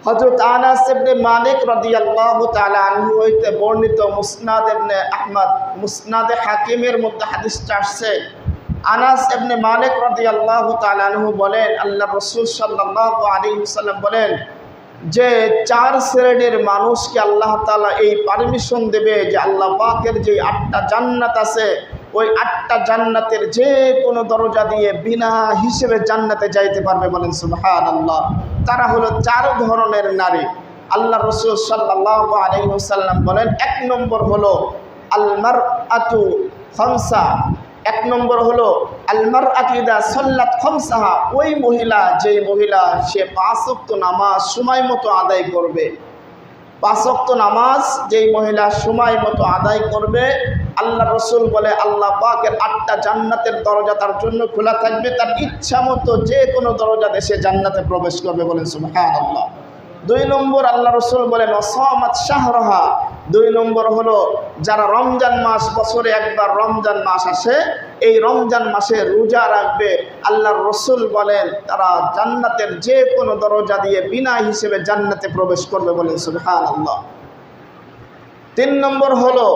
হযরত আনাস ইবনে মালিক রাদিয়াল্লাহু তাআলা আনহু হইতে বর্ণিত মুসনাদ ইবনে আহমদ, মুসনাদে হাকিমের মধ্যে হাদিসটা আসছে। আনাস ইবনে মালিক রাদিয়াল্লাহু তাআলা আনহু বলেন, আল্লাহর রাসূল সাল্লাল্লাহু আলাইহি ওয়াসাল্লাম বলেন যে 4 শ্রেণীর মানুষকে আল্লাহ তাআলা এই পারমিশন দেবে যে আল্লাহ পাকের যে 8টা জান্নাত আছে, ওই 8টা জান্নাতের যে কোনো দরজা দিয়ে বিনা হিসেবে জান্নাতে যাইতে পারবে। বলেন সুবহানাল্লাহ। তারা হলো 4 ধরনের নারী। আল্লাহ রাসূল সাল্লাল্লাহু আলাইহি ওয়াসাল্লাম বলেন, 1 নম্বর হলো আল মারআতু খামসা। 1 নম্বর হলো আল মারআতু ইযা সাল্লাত খামসাহা, ওই মহিলা যেই মহিলা সে 5 ওয়াক্ত নামাজ সময় মতো আদায় করবে। 5 ওয়াক্ত নামাজ যেই মহিলা সময় মতো আদায় করবে, আল্লাহ রসুল বলে আল্লাহ পাকের 8টা জান্নাতের দরজা তার জন্য খোলা থাকবে, তার ইচ্ছা মতো যে কোনো দরজা দেশে জান্নাতে প্রবেশ করবে। বলেন সুবহানাল্লাহ। 2 নম্বর আল্লাহ রসুল বলেন ওয়াসামাত শাহরাহা। 2 নম্বর হলো যারা রমজান মাস, বছরে একবার রমজান মাস আসে, এই রমজান মাসে রোজা রাখবে, আল্লাহর রসুল বলেন তারা জান্নাতের যে কোনো দরজা দিয়ে বিনা হিসেবে জান্নাতে প্রবেশ করবে। বলেন সুবহানাল্লাহ। 3 নম্বর হলো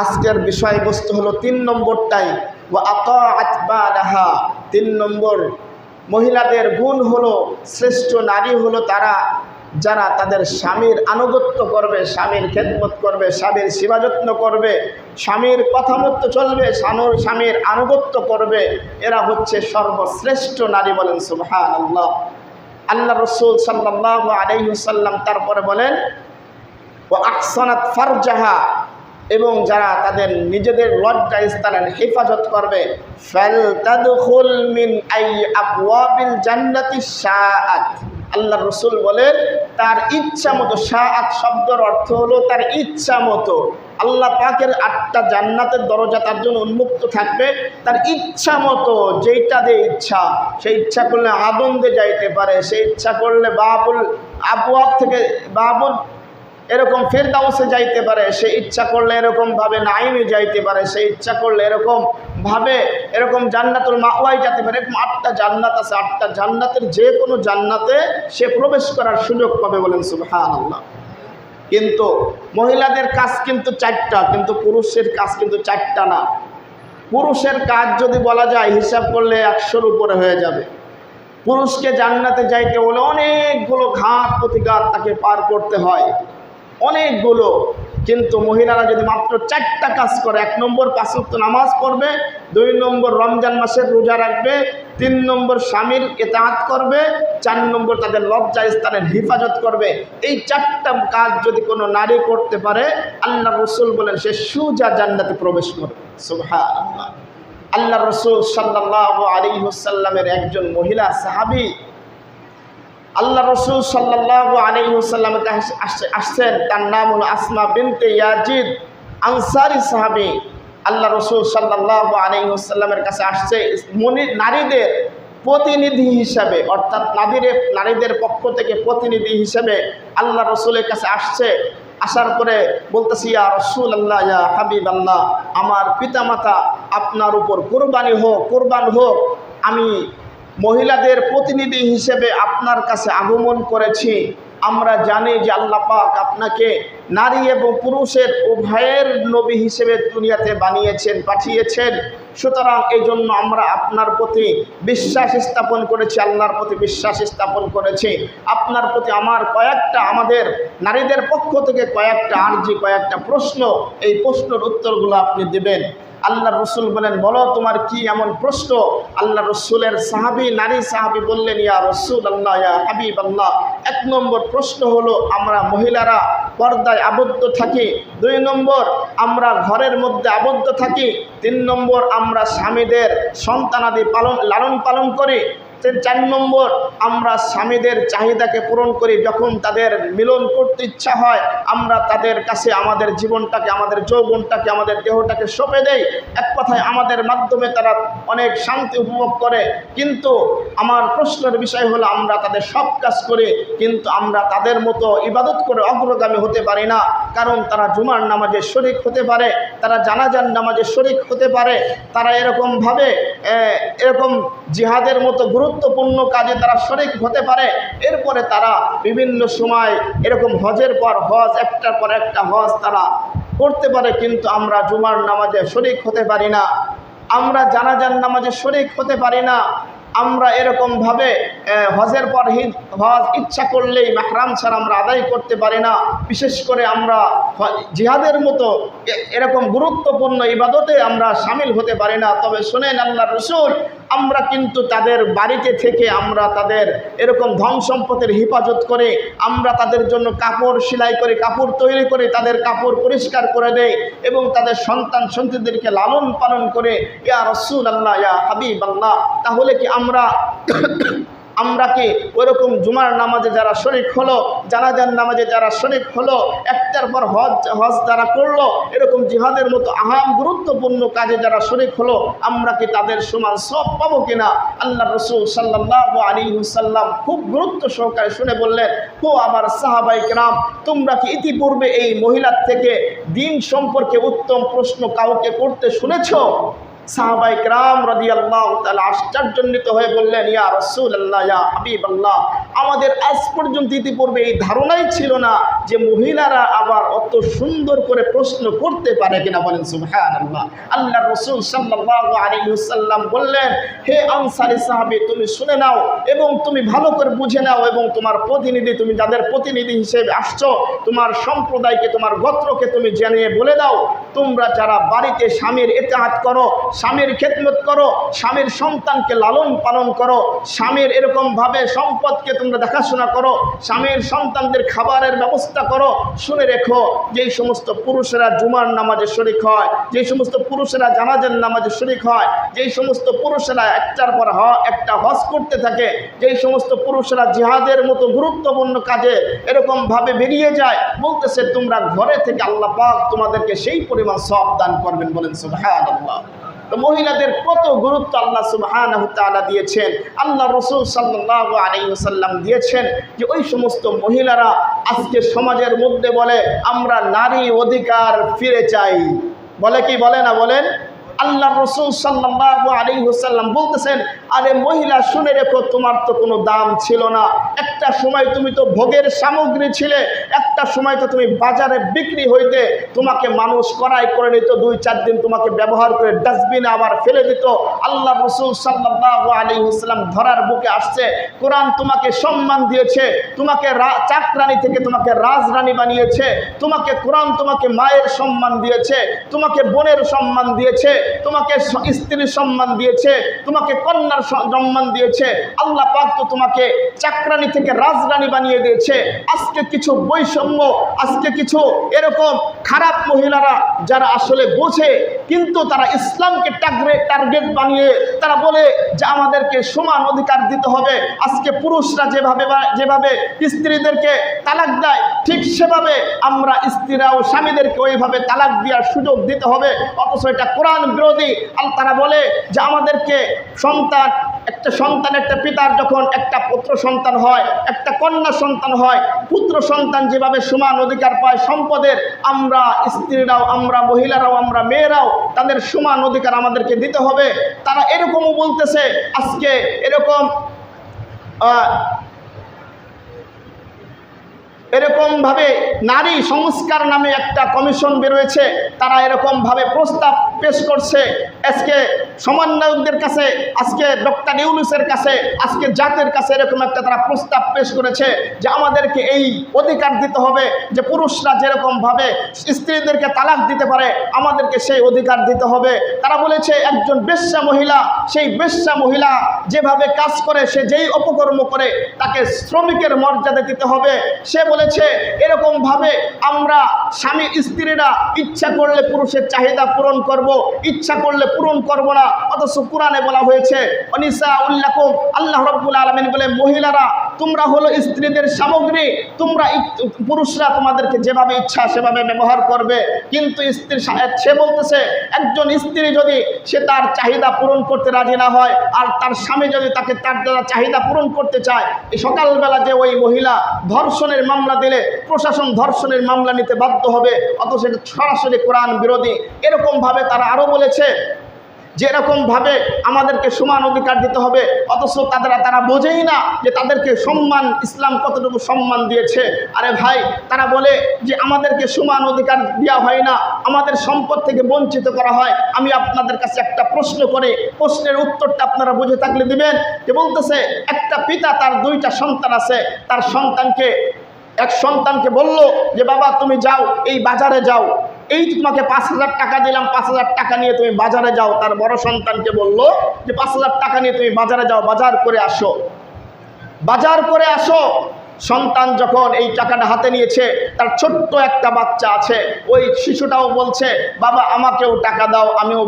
আজকের বিষয়বস্তু হলো 3 নম্বরটাই, ওয়া আতাআত বালাহা। 3 নম্বর মহিলাদের গুণ হলো, শ্রেষ্ঠ নারী হলো তারা যারা তাদের স্বামীর আনুগত্য করবে, স্বামীর খেদমত করবে, স্বামীর সেবা যত্ন করবে, স্বামীর কথা মতো চলবে, স্বামীর আনুগত্য করবে, এরা হচ্ছে সর্বশ্রেষ্ঠ নারী। বলেন সুবহানাল্লাহ। আল্লাহ রাসূল সাল্লাল্লাহু আলাইহি ওয়াসাল্লাম তারপরে বলেন ওয়া আহসানাত ফারজাহা, এবং যারা তাদের নিজেদের লজ্জা স্থানের হেফাজত করবে, ফালতাদখুল মিন আই আবওয়াবিল জান্নাতি শাআত। আল্লাহ রসুল বলেন তার ইচ্ছা মতো, শাআত শব্দের অর্থ হলো তার ইচ্ছা মতো। আল্লাহ পাকের 8টা জান্নাতের দরজা তার জন্য উন্মুক্ত থাকবে, তার ইচ্ছা মতো যেইটা দিয়ে ইচ্ছা, সেই ইচ্ছা করলে আদম দিয়ে যাইতে পারে, সেই ইচ্ছা করলে বাবুল আবওয়াব থেকে বাবুল এরকম ফেরদাউসে যাইতে পারে, সে ইচ্ছা করলে এরকম ভাবে নাইমে যাইতে পারে, সে ইচ্ছা করলে এরকম ভাবে এরকম জান্নাতুল মাওয়াই যেতে পারে। এরকম 8টা জান্নাত আছে, 8টা জান্নাতের যে কোনো জান্নাতে সে প্রবেশ করার সুযোগ পাবে। বলেন সুবহানাল্লাহ। কিন্তু মহিলাদের কাজ কিন্তু 4টা, কিন্তু পুরুষের কাজ কিন্তু 4টা না। পুরুষের কাজ যদি বলা যায় হিসাব করলে 100-র উপরে হয়ে যাবে। পুরুষকে জান্নাতে যাইতে হলে অনেকগুলো ঘাত প্রতিঘাত তাকে পার করতে হয়, অনেকগুলো। কিন্তু মহিলারা যদি মাত্র 4টা কাজ করে, 1 নম্বর 5 ওয়াক্ত নামাজ পড়বে, 2 নম্বর রমজান মাসের রোজা রাখবে, 3 নম্বর স্বামীর ইতাআত করবে, 4 নম্বর তাদের লজ্জা স্থানের হেফাজত করবে, এই 4টা কাজ যদি কোনো নারী করতে পারে, আল্লাহ রসুল বলেন সে সোজা জান্নাতে প্রবেশ করবে। সুবহানাল্লাহ। আল্লাহ রসুল সাল্লাল্লাহু আলাইহি ওয়াসাল্লামের একজন মহিলা সাহাবী, আল্লাহ রসুল সাল্লাল্লাহু আলাইহি ওয়াসাল্লামের কাছে আসছেন, তার নাম হলো আসমা বিনতে ইয়াজিদ, আনসারী সাহাবী। আল্লাহ রসুল সাল্লাল্লাহু আলাইহি ওয়াসাল্লামের কাছে আসছে নারীদের প্রতিনিধি হিসাবে, অর্থাৎ নারীদের পক্ষ থেকে প্রতিনিধি হিসাবে আল্লাহ রসুলের কাছে আসছে। আসার পরে বলতেছি, ইয়া রাসূলুল্লাহ, ইয়া হাবিবাল্লাহ, আমার পিতামাতা আপনার উপর কোরবান হোক, আমি মহিলাদের প্রতিনিধি হিসেবে আপনার কাছে আগমন করেছি। আমরা জানি যে আল্লাহ পাক আপনাকে নারী এবং পুরুষের উভয়ের নবী হিসেবে দুনিয়াতে বানিয়েছেন, পাঠিয়েছেন। সুতরাং এই জন্য আমরা আপনার প্রতি বিশ্বাস স্থাপন করেছি, আল্লাহর প্রতি বিশ্বাস স্থাপন করেছি। আপনার প্রতি আমাদের নারীদের পক্ষ থেকে কয়েকটা আরজি, কয়েকটা প্রশ্ন, এই প্রশ্নের উত্তরগুলো আপনি দেবেন। আল্লাহ রসুল বলেন, বলো তোমার কি এমন প্রশ্ন? আল্লাহ রসুলের নারী সাহাবী বললেন, ইয়া রাসূলুল্লাহ, ইয়া হাবিবাল্লাহ, 1 নম্বর প্রশ্ন হলো আমরা মহিলারা পর্দায় আবদ্ধ থাকি, 2 নম্বর আমরা ঘরের মধ্যে আবদ্ধ থাকি, 3 নম্বর আমরা স্বামীদের সন্তানাদি লালন পালন করি, 4 নম্বর আমরা স্বামীদের চাহিদাকে পূরণ করি। যখন তাদের মিলন করতে ইচ্ছা হয়, আমরা তাদের কাছে আমাদের জীবনটাকে, আমাদের যৌবনটাকে, আমাদের দেহটাকে সঁপে দেই। এক কথায় আমাদের মাধ্যমে তারা অনেক শান্তি উপভোগ করে। কিন্তু আমার প্রশ্নের বিষয় হলো, আমরা তাদের সব কাজ করি, কিন্তু আমরা তাদের মতো ইবাদত করে অগ্রগামী হতে পারি না। কারণ তারা জুমার নামাজে শরীক হতে পারে, তারা জানাজার নামাজে শরীক হতে পারে, তারা এরকম জিহাদের মতো গুরুত্ব গুরুত্বপূর্ণ কাজে তারা শরীক হতে পারে। এরপরে তারা বিভিন্ন সময় এরকম হজের পর হজ, একটার পর একটা হজ তারা করতে পারে, কিন্তু আমরা জুমার নামাজে শরীক হতে পারি না, আমরা জানাজার নামাজে শরীক হতে পারি না, আমরা এরকমভাবে হজের পর হজ ইচ্ছা করলেই মাহরাম ছাড়া আমরা আদায় করতে পারি না। বিশেষ করে আমরা জিহাদের মতো এরকম গুরুত্বপূর্ণ ইবাদতে আমরা শামিল হতে পারি না। তবে শোনেন আল্লাহর রাসূল, আমরা কিন্তু তাদের বাড়িতে থেকে আমরা তাদের এরকম ধন সম্পদের হেফাজত করে, আমরা তাদের জন্য কাপড় সেলাই করে, কাপড় তৈরি করে, তাদের কাপড় পরিষ্কার করে দেই এবং তাদের সন্তান সন্ততিদেরকে লালন পালন করে। ইয়া রাসূলুল্লাহ, ইয়া হাবিবাল্লাহ, তাহলে কি আমরা কি ওইরকম জুমার নামাজে যারা শরীক হলো, জানাজার নামাজে যারা শরীক হলো, একটার পর হজ যারা করলো, এরকম জিহাদের মতো আহাম গুরুত্বপূর্ণ কাজে যারা শরীক হলো, আমরা কি তাদের সমান সব পাবো কিনা? আল্লাহ রাসূল সাল্লাল্লাহু আলাইহি ওয়াসাল্লাম খুব গুরুত্ব সহকারে শুনে বললেন, হো আমার সাহাবায়ে কেরাম, তোমরা কি ইতিপূর্বে এই মহিলার থেকে দ্বীন সম্পর্কে উত্তম প্রশ্ন কাউকে করতে শুনেছো? সাহাবায়ে কেরাম রাদিয়াল্লাহু তাআলা আশ্চর্যান্বিত হয়ে বললেন, ইয়া রাসূলুল্লাহ, ইয়া হাবিবাল্লাহ, আমাদের আজ পর্যন্ত ইতিপূর্বে এই ধারণাই ছিল না যে মহিলারা আবার অত সুন্দর করে প্রশ্ন করতে পারে কিনা। বলেন সুবহানাল্লাহ। আল্লাহর রাসূল সাল্লাল্লাহু আলাইহি ওয়াসাল্লাম বললেন, হে আনসারী সাহাবী, তুমি শুনে নাও এবং তুমি ভালো করে বুঝে নাও এবং তোমার প্রতিনিধি, তুমি যাদের প্রতিনিধি হিসেবে আসছো, তোমার সম্প্রদায়কে, তোমার গোত্রকে তুমি জানিয়ে বলে দাও, তোমরা যারা বাড়িতে স্বামীর ইতাআত করো, স্বামীর খেদমত করো, স্বামীর সন্তানকে লালন পালন করো, স্বামীর এরকমভাবে সম্পদকে তোমরা দেখাশোনা করো, স্বামীর সন্তানদের খাবারের ব্যবস্থা করো, শুনে রেখো, যেই সমস্ত পুরুষেরা জুমার নামাজে শরীক হয়, যেই সমস্ত পুরুষেরা জানাজার নামাজে শরীক হয়, যেই সমস্ত পুরুষেরা একটার পর একটা হজ করতে থাকে, যেই সমস্ত পুরুষেরা জিহাদের মতো গুরুত্বপূর্ণ কাজে এরকমভাবে বেরিয়ে যায়, বলতেছে তোমরা ঘরে থেকে আল্লাহ পাক তোমাদেরকে সেই পরিমাণ সওয়াব দান করবেন। বলেন সুবহানাল্লাহ। তো মহিলাদের কত গুরুত্ব আল্লাহ সুবহানাহু ওয়া তাআলা দিয়েছেন, আল্লাহ রাসূল সাল্লাল্লাহু আলাইহি ওয়াসাল্লাম দিয়েছেন, যে ওই সমস্ত মহিলারা আজকে সমাজের মধ্যে বলে আমরা নারী অধিকার ফিরে চাই, বলে কি বলে না? বলেন। আল্লাহ রাসূল সাল্লাল্লাহু আলাইহি ওয়াসাল্লাম বলতেছেন, আরে মহিলা শুনে রেখো, তোমার তো কোনো দাম ছিল না, একটা সময় তুমি তো ভোগের সামগ্রী ছিলে, একটা সময় তো তুমি বাজারে বিক্রি হইতে, তোমাকে মানুষ কড়াই করে নিত, 2-4 দিন তোমাকে ব্যবহার করে ডাস্টবিনে আবার ফেলে দিত। আল্লাহ রাসূল সাল্লাল্লাহু আলাইহি ওয়াসাল্লাম ধরার বুকে আসছে, কোরআন তোমাকে সম্মান দিয়েছে, তোমাকে চাকরানী থেকে তোমাকে রাজরানী বানিয়েছে, তোমাকে কোরআন তোমাকে মায়ের সম্মান দিয়েছে, তোমাকে বোনের সম্মান দিয়েছে, তোমাকে স্ত্রীর সম্মান দিয়েছে, তোমাকে কন্যার সম্মান দিয়েছে। আল্লাহ পাক তো তোমাকে চাকরানী থেকে রাজরানী বানিয়ে দিয়েছে। আজকে কিছু বৈষম্য, আজকে কিছু এরকম খারাপ মহিলারা যারা আসলে বোঝে, কিন্তু তারা ইসলামকে টার্গেট বানিয়ে তারা বলে যে আমাদেরকে সমান অধিকার দিতে হবে। আজকে পুরুষরা যেভাবে স্ত্রীদেরকে তালাক দেয়, ঠিক সেভাবে আমরা স্ত্রীরাও স্বামীদেরকে ওইভাবে তালাক দেওয়ার সুযোগ দিতে হবে। অথচ এটা কোরআন বিরোধী। তারা বলে যে আমাদেরকে একটা পিতার যখন একটা পুত্র সন্তান হয়, একটা কন্যা সন্তান হয়, পুত্র সন্তান যেভাবে সমান অধিকার পায় সম্পদের, আমরা স্ত্রীরাও, আমরা মহিলারাও, আমরা মেয়েরাও তাদের সমান অধিকার আমাদেরকে দিতে হবে। তারা এরকমও বলতেছে, আজকে এরকমভাবে নারী সংস্কার নামে একটা কমিশন বেরোয়েছে, তারা এরকমভাবে প্রস্তাব পেশ করছে আজকে সমন্বয়কদের কাছে, আজকে ডক্টর ইউনূসের কাছে, আজকে জাতির কাছে এরকম একটা তারা প্রস্তাব পেশ করেছে যে আমাদেরকে এই অধিকার দিতে হবে যে পুরুষরা যেরকমভাবে স্ত্রীদেরকে তালাক দিতে পারে, আমাদেরকে সেই অধিকার দিতে হবে। তারা বলেছে একজন বেশ্যা মহিলা, সেই বেশ্যা মহিলা যেভাবে কাজ করে, সে যেই অপকর্ম করে, তাকে শ্রমিকের মর্যাদা দিতে হবে। সে বলেছে এরকমভাবে আমরা স্বামী স্ত্রীরা ইচ্ছা করলে পুরুষের চাহিদা পূরণ করব, ইচ্ছা করলে পূরণ করব না। অথচ কোরআনে বলা হয়েছে অনিসাউল্লাকুম, আল্লাহ রাব্বুল আলামিন বলে মহিলারা তোমরা হলো স্ত্রীদের সামগ্রী, তোমরা পুরুষরা তোমাদেরকে যেভাবে ইচ্ছা সেভাবে ব্যবহার করবে। কিন্তু সে বলতেছে একজন স্ত্রী যদি সে তার চাহিদা পূরণ করতে রাজি না হয়, আর তার স্বামী যদি তাকে তার দ্বারা চাহিদা পূরণ করতে চায়, এই সকালবেলা যে ওই মহিলা ধর্ষণের মামলা দিলে প্রশাসন ধর্ষণের মামলা নিতে বাধ্য হবে। অথচ এটা সরাসরি কোরআন বিরোধী। এরকমভাবে তারা আরও বলেছে যে এরকমভাবে আমাদেরকে সমান অধিকার দিতে হবে, অথচ তারা বোঝেই না যে তাদেরকে সম্মান, ইসলাম কতটুকু সম্মান দিয়েছে। আরে ভাই, তারা বলে যে আমাদেরকে সমান অধিকার দেওয়া হয় না, আমাদের সম্পদ থেকে বঞ্চিত করা হয়। আমি আপনাদের কাছে একটা প্রশ্ন করে, প্রশ্নের উত্তরটা আপনারা বুঝে থাকলে দিবেন। যে বলতেছে একটা পিতা, তার 2টা সন্তান আছে, তার এক সন্তানকে বলল যে বাবা তুমি যাও, এই বাজারে যাও, এই তোমাকে 5,000 টাকা দিলাম, 5,000 টাকা নিয়ে তুমি বাজারে যাও। তার বড় সন্তানকে বলল যে 5,000 টাকা নিয়ে তুমি বাজারে যাও, বাজার করে আসো, বাজার করে আসো। সন্তান যখন এই টাকাটা হাতে নিয়েছে, তার ছোট্ট একটা বাচ্চা আছে, ওই শিশুটাও বলছে বাবা আমাকেও টাকা দাও, আমিও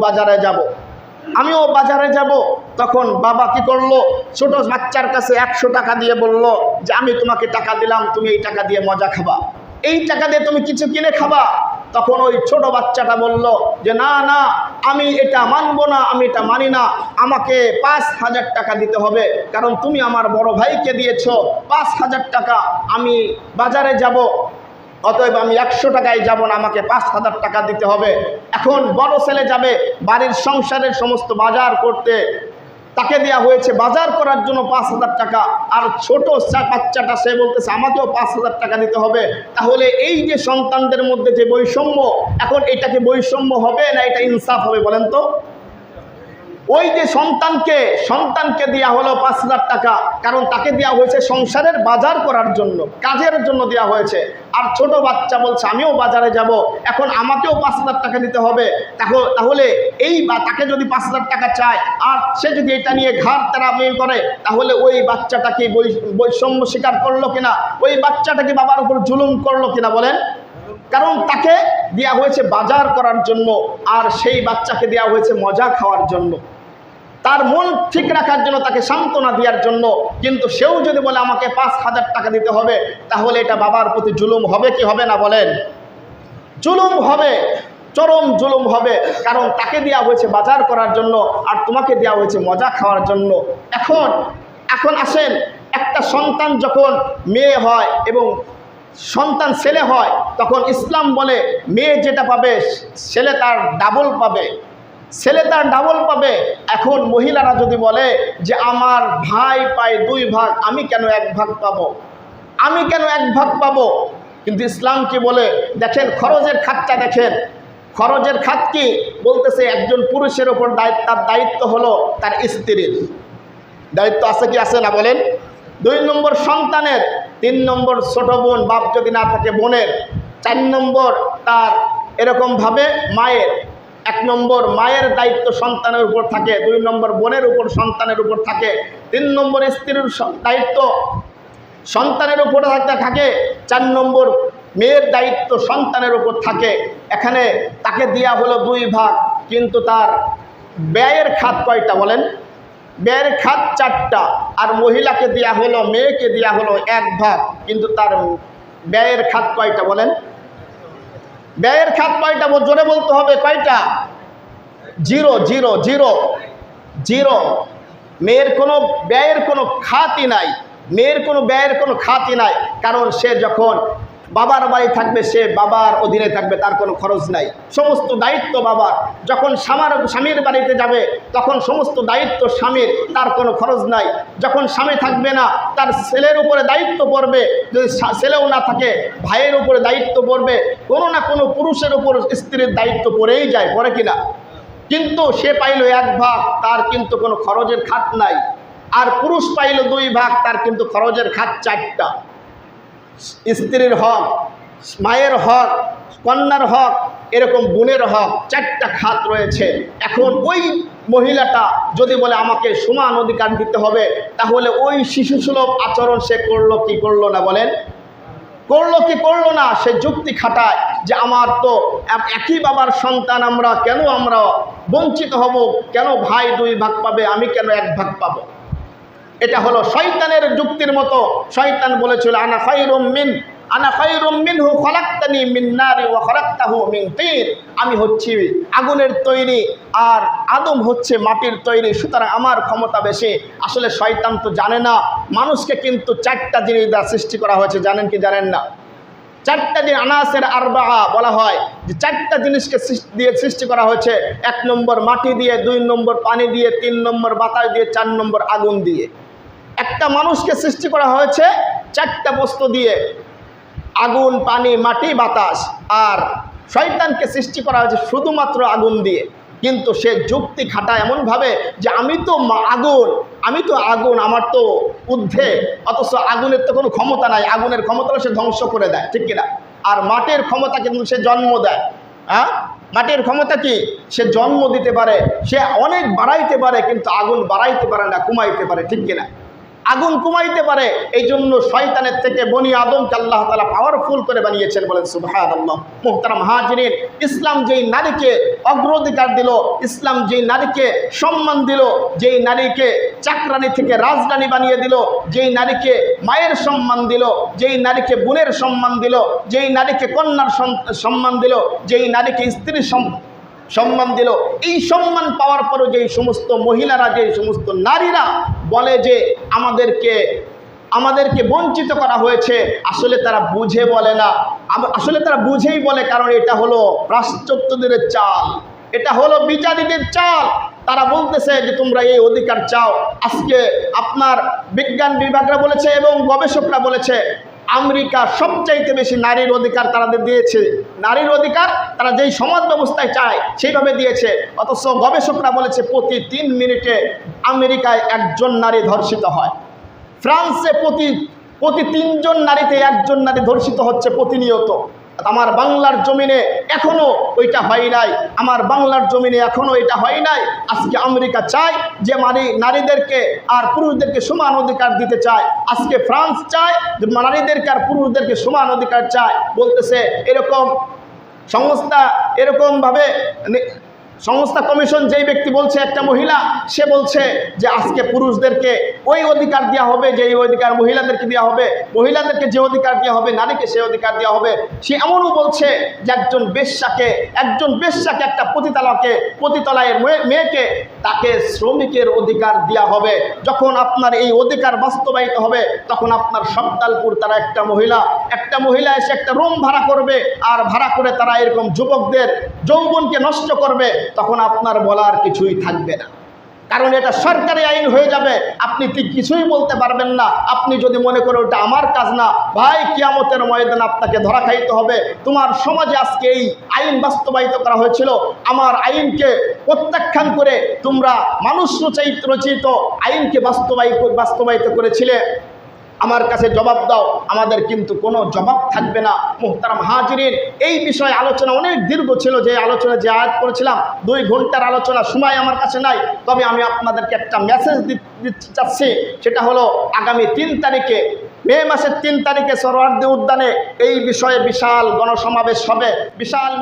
বাজারে যাব। তখন বাবা কি করলো, ছোট বাচ্চার কাছে 100 টাকা দিয়ে বলল যে আমি তোমাকে টাকা দিলাম, তুমি এই টাকা দিয়ে মজা খাবা, এই টাকা দিয়ে তুমি কিছু কিনে খাবা। তখন ওই ছোট বাচ্চাটা বলল যে না না, আমি এটা মানবো না, আমি এটা মানি না, আমাকে 5,000 টাকা দিতে হবে, কারণ তুমি আমার বড় ভাইকে দিয়েছো 5,000 টাকা, আমি বাজারে যাব, অতএব আমি 100 টাকায় যাব না, আমাকে 5,000 টাকা দিতে হবে। এখন বড় ছেলে যাবে বাড়ির সংসারের সমস্ত বাজার করতে, তাকে দেওয়া হয়েছে বাজার করার জন্য 5,000 টাকা, আর ছোট বাচ্চাটা সে বলতেছে আমাকেও 5,000 টাকা দিতে হবে। তাহলে এই যে সন্তানদের মধ্যে যে বৈষম্য, এখন এটাকে বৈষম্য হবে না এটা ইনসাফ হবে বলেন তো? ওই যে সন্তানকে দেওয়া হলো 5,000 টাকা, কারণ তাকে দেওয়া হয়েছে সংসারের বাজার করার জন্য, কাজের জন্য দেওয়া হয়েছে। আর ছোট বাচ্চা বলছে আমিও বাজারে যাব, এখন আমাকেও 5,000 টাকা দিতে হবে। তাহলে তাকে যদি 5,000 টাকা চায়, আর সে যদি এটা নিয়ে ঘাড় তেড়ামি করে, তাহলে ওই বাচ্চাটাকে বৈষম্য স্বীকার করলো কিনা, ওই বাচ্চাটাকে বাবার উপর জুলুম করলো কিনা বলেন? কারণ তাকে দেওয়া হয়েছে বাজার করার জন্য, আর সেই বাচ্চাকে দেওয়া হয়েছে মজা খাওয়ার জন্য, তার মন ঠিক রাখার জন্য, তাকে সান্ত্বনা দেওয়ার জন্য। কিন্তু সেও যদি বলে আমাকে 5,000 টাকা দিতে হবে, তাহলে এটা বাবার প্রতি জুলুম হবে কি হবে না বলেন? জুলুম হবে, চরম জুলুম হবে, কারণ তাকে দেওয়া হয়েছে বাজার করার জন্য, আর তোমাকে দেওয়া হয়েছে মজা খাওয়ার জন্য। এখন আসেন, একটা সন্তান যখন মেয়ে হয় এবং সন্তান ছেলে হয়, তখন ইসলাম বলে মেয়ে যেটা পাবে ছেলে তার ডাবল পাবে। এখন মহিলারা যদি বলে যে আমার ভাই পায় 2 ভাগ, আমি কেন 1 ভাগ পাবো? কিন্তু ইসলাম কি বলে দেখেন, খরচের খাতটা দেখেন, খরচের খাত কি বলতেছে, একজন পুরুষের ওপর তার দায়িত্ব হলো তার স্ত্রীর দায়িত্ব, আছে কি আছে না বলেন? 2 নম্বর সন্তানের, 3 নম্বর ছোট বোন, বাপ যদি না থাকে বোনের, 4 নম্বর তার এরকমভাবে মায়ের। 1 নম্বর মায়ের দায়িত্ব সন্তানের উপর থাকে, 2 নম্বর বোনের উপর সন্তানের উপর থাকে, 3 নম্বর স্ত্রীর দায়িত্ব সন্তানের উপর থাকে, 4 নম্বর মেয়ের দায়িত্ব সন্তানের উপর থাকে। এখানে তাকে দেওয়া হলো 2 ভাগ, কিন্তু তার ব্যয়ের খাত কয়টা বলেন? ব্যয়ের খাত 4টা। আর মহিলাকে দেওয়া হলো, মেয়েকে দেওয়া হলো 1 ভাগ, কিন্তু তার ব্যয়ের খাত কয়টা বলেন? ব্যয়ের খাত কয়টা জোরে বলতে হবে, কয়টা? 0 0 0 0। মেয়ের কোনো ব্যয়ের কোনো খাতই নাই, কারণ সে যখন বাবার বাড়ি থাকবে, সে বাবার অধীনে থাকবে, তার কোনো খরচ নাই, সমস্ত দায়িত্ব বাবার। যখন স্বামীর বাড়িতে যাবে, তখন সমস্ত দায়িত্ব স্বামীর, তার কোনো খরচ নাই। যখন স্বামী থাকবে না, তার ছেলের উপরে দায়িত্ব পড়বে, যদি ছেলেও না থাকে ভাইয়ের উপরে দায়িত্ব পড়বে, কোনো না কোনো পুরুষের উপর স্ত্রীর দায়িত্ব পড়েই যায়, পড়ে কিনা? কিন্তু সে পাইল 1 ভাগ, তার কিন্তু কোনো খরচের খাত নাই। আর পুরুষ পাইল 2 ভাগ, তার কিন্তু খরচের খাত 4টা। স্ত্রীর হক, মায়ের হক, কন্যার হক, এরকম বোনের হক, 4টা খাত রয়েছে। এখন ওই মহিলাটা যদি বলে আমাকে সমান অধিকার দিতে হবে, তাহলে ওই শিশুসুলভ আচরণ সে করলো কি করলো না বলেন? করলো কি করলো না? সে যুক্তি খাটায় যে আমার তো একই বাবার সন্তান, কেন আমরা বঞ্চিত হব? কেন ভাই 2 ভাগ পাবে, আমি কেন 1 ভাগ পাবো? এটা হলো শয়তানের যুক্তির মতো। শয়তান বলেছিল আনা খায়রুম মিনহু খলাকতানি মিন নারি ওয়া খলাকতাহু মিন তিন। আমি হচ্ছি আগুনের তৈরি, আর আদম হচ্ছে মাটির তৈরি, সুতরাং আমার ক্ষমতা বেশি। আসলে শয়তান তো জানে না মানুষকে কিন্তু 4টা জিনিস দ্বারা সৃষ্টি করা হয়েছে, জানেন কি জানেন না? চারটা দিন আনাসের আরবা বলা হয় যে চারটা জিনিসকে দিয়ে সৃষ্টি করা হয়েছে। 1 নম্বর মাটি দিয়ে, 2 নম্বর পানি দিয়ে, 3 নম্বর বাতাস দিয়ে, 4 নম্বর আগুন দিয়ে। একটা মানুষকে সৃষ্টি করা হয়েছে চারটা বস্তু দিয়ে, আগুন, পানি, মাটি, বাতাস। আর শয়তানকে সৃষ্টি করা হয়েছে শুধুমাত্র আগুন দিয়ে। কিন্তু সে যুক্তি খাটায় এমনভাবে যে আমি তো আগুন, আমার তো ঊর্ধ্বে, অথচ আগুনের তো কোনো ক্ষমতা নাই। আগুনের ক্ষমতা সে ধ্বংস করে দেয়, ঠিক কিনা? আর মাটির ক্ষমতা কিন্তু সে জন্ম দেয়। হ্যাঁ, মাটির ক্ষমতা কি? সে জন্ম দিতে পারে, সে অনেক বাড়াইতে পারে, কিন্তু আগুন বাড়াইতে পারে না, কমাইতে পারে, ঠিক কিনা? আগুন কমাইতে পারে। এই জন্য শয়তানের থেকে বনি আদমকে আল্লাহ তাআলা পাওয়ারফুল করে বানিয়েছেন, বলেন সুবহানাল্লাহ। মুহতারাম হাজিরিন, ইসলাম যেই নারীকে অগ্রাধিকার দিল, ইসলাম যেই নারীকে সম্মান দিল, যেই নারীকে চাকরানি থেকে রাজরানী বানিয়ে দিল, যেই নারীকে মায়ের সম্মান দিল, যেই নারীকে বোনের সম্মান দিল, যেই নারীকে কন্যার সম্মান দিল, যেই নারীকে স্ত্রীর সম্মান দিল, এই সম্মান পাওয়ার পরও যেই সমস্ত মহিলারা, যেই সমস্ত নারীরা বলে যে আমাদেরকে বঞ্চিত করা হয়েছে, আসলে তারা বুঝে বলে না, আসলে তারা বুঝেই বলে। কারণ এটা হলো পাশ্চাত্যদের চাল, এটা হলো বিচারীদের চাল। তারা বলতেছে যে তোমরা এই অধিকার চাও। আজকে আপনার বিজ্ঞান বিভাগরা বলেছে এবং গবেষকরা বলেছে আমেরিকা সবচাইতে বেশি নারীর অধিকার তাদের দিয়েছে। নারীর অধিকার তারা যেই সমাজ ব্যবস্থায় চায় সেইভাবে দিয়েছে। অথচ গবেষকরা বলেছে প্রতি 3 মিনিটে আমেরিকায় 1 নারী ধর্ষিত হয়। ফ্রান্সে প্রতি 3 জন নারীতে 1 নারী ধর্ষিত হচ্ছে প্রতিনিয়ত। আমার বাংলার জমিনে এখনো ওইটা হয় নাই, আমার বাংলার জমিনে এখনো এটা হয় নাই। আজকে আমেরিকা চায় যে নারীদেরকে আর পুরুষদেরকে সমান অধিকার দিতে চায়। আজকে ফ্রান্স চায় যে নারীদেরকে আর পুরুষদেরকে সমান অধিকার চায়। বলতেছে এরকম সংস্থা কমিশন যেই ব্যক্তি বলছে, একটা মহিলা, সে বলছে যে আজকে পুরুষদেরকে ওই অধিকার দেওয়া হবে যে অধিকার মহিলাদেরকে দেওয়া হবে, মহিলাদেরকে যে অধিকার দেওয়া হবে নারীকে সে অধিকার দেওয়া হবে। সে এমনও বলছে যে একজন বেশ্যাকে একটা পতিতালয়ের মেয়েকে তাকে শ্রমিকের অধিকার দেওয়া হবে। যখন আপনার এই অধিকার বাস্তবায়িত হবে, তখন আপনার সপ্তালপুর তারা একটা মহিলা এসে একটা রুম ভাড়া করবে, আর ভাড়া করে তারা এরকম যুবকদের যৌবনকে নষ্ট করবে, তখন আপনার বলার কিছুই থাকবে না। কারণ এটা সরকারি আইন হয়ে যাবে, আপনি কিছুই বলতে পারবেন না। আপনি যদি মনে করেন ওটা আমার কাজ না, ভাই কিয়ামতের ময়দানে আপনাকে ধরা খাইতে হবে। তোমার সমাজে আজকে এই আইন বাস্তবায়িত করা হয়েছিল, আমার আইনকে প্রত্যাখ্যান করে তোমরা মানুষ রচিত আইনকে বাস্তবায়িত করেছিলে। আমার কাছে জবাব দাও, আমাদের কিন্তু কোনো জবাব থাকবে না। মুহতারাম হাজিরিন, এই বিষয়ে আলোচনা অনেক দীর্ঘ ছিল। যে আলোচনা যে আয়াত করেছিলাম 2 ঘন্টার আলোচনা, সময় আমার কাছে নাই। তবে আমি আপনাদেরকে একটা মেসেজ দিতে চাচ্ছি, সেটা হলো আগামী 3 তারিখে, মে মাসের 3 তারিখে সোহরাওয়ার্দী উদ্যানে এই বিষয়ে বিশাল গণসমাবেশ হবে। বিশাল